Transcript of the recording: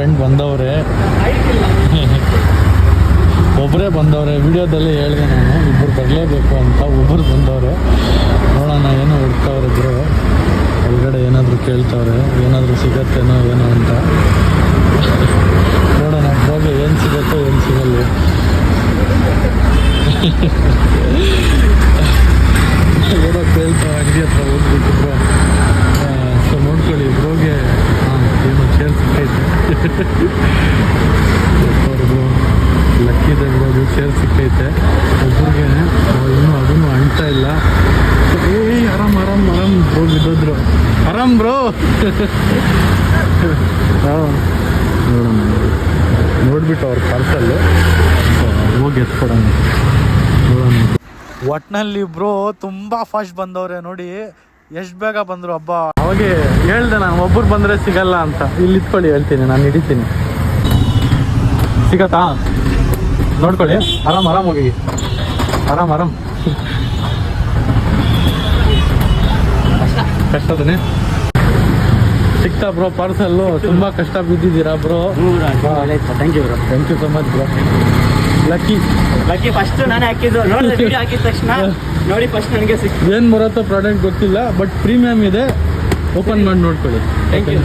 Friend ಬಂದವ್ರೆ, ಒಬ್ಬರೇ ಬಂದವ್ರೆ. ವಿಡಿಯೋದಲ್ಲಿ ಹೇಳಿದೆ ನಾನು ಇಬ್ಬರು ಬರಲೇಬೇಕು ಅಂತ. ಒಬ್ಬರು ಬಂದವ್ರೆ, ನೋಡೋಣ ಏನೋ ಹುಡ್ತವ್ರೆ ಇಬ್ಬರು. ಒಳಗಡೆ ಏನಾದರೂ ಕೇಳ್ತವ್ರೆ, ಏನಾದರೂ ಸಿಗತ್ತೇನೋ ಏನೋ ಅಂತ. ನೋಡೋಣ ಹೋಗಿ ಏನು ಸಿಗುತ್ತೋ ಏನು ಸಿಗಲ್ಲ. ಏನೋ ಕೇಳ್ತಾವೆ ಅಂಗಡಿ ಹತ್ರ ಹೋಗ್ಬಿಟ್ಟು ಬ್ರೋ. ಸೊ ನೋಡ್ಕೊಳ್ಳಿ ಬ್ರೋಗೆ ಏನೋ ಚೇರ್ ಸಿಕ್ಕೈತೆ. ಬ್ರೋ ಲಕ್ಕಿದೆ ಬ್ರೋಗೆ ಚೇರ್ ಸಿಕ್ಕೈತೆ ಒಬ್ರಿಗೆ. ಇನ್ನೂ ಅದನ್ನು ಅಂಟ ಇಲ್ಲ. ಆರಾಮ್ ಆರಾಮ್ ಆರಾಮ್ ಬ್ರೋ ಬಿದ್ದೋದ್ರು. ಆರಾಮ್ ಬ್ರೋ. ಹಾಂ ನೋಡೋಣ, ನೋಡ್ಬಿಟ್ಟು ಅವ್ರ ಪಾರ್ಸಲ್ಲು ಹೋಗಿ ಎತ್ಕೊಡೋಣ. ನೋಡೋಣ. ಒಟ್ಟಿನಲ್ಲಿ ಬ್ರೋ ತುಂಬ ಫಾಸ್ಟ್ ಬಂದವ್ರೆ ನೋಡಿ, ಎಷ್ಟು ಬೇಗ ಬಂದರು ಹಬ್ಬ. ಅವಾಗೆ ಹೇಳ್ದೆ ನಾನು ಒಬ್ಬರು ಬಂದರೆ ಸಿಗಲ್ಲ ಅಂತ. ಇಲ್ಲಿ ಇತ್ಕೊಳ್ಳಿ, ಹೇಳ್ತೀನಿ ನಾನು ಹಿಡಿತೀನಿ. ಸಿಗತ್ತಾ ನೋಡ್ಕೊಳ್ಳಿ. ಆರಾಮ್ ಆರಾಮ್ ಹೋಗಿ, ಆರಾಮ್ ಆರಾಮ್. ಕಷ್ಟದನೇ ಸಿಕ್ತಾ ಬ್ರೋ ಪಾರ್ಸಲ್ಲು? ತುಂಬ ಕಷ್ಟ ಬಿದ್ದಿದ್ದೀರಾ bro? Thank you bro. Thank you so much bro. Lucky first ನಾನೇ ಹಾಕಿದ್ದು, ನೋಡಿದ್ರೆ ವಿಡಿಯೋ ಹಾಕಿದ ತಕ್ಷಣ ನೋಡಿ ಫಸ್ಟ್ ನನಗೆ ಸಿಕ್ತು. ಏನು ಬರುತ್ತೋ ಪ್ರಾಡಕ್ಟ್ ಗೊತ್ತಿಲ್ಲ, ಬಟ್ ಪ್ರೀಮಿಯಮ್ ಇದೆ. ಓಪನ್ ಮಾಡಿ ನೋಡ್ಕೊಳ್ಳಿ. Thank you.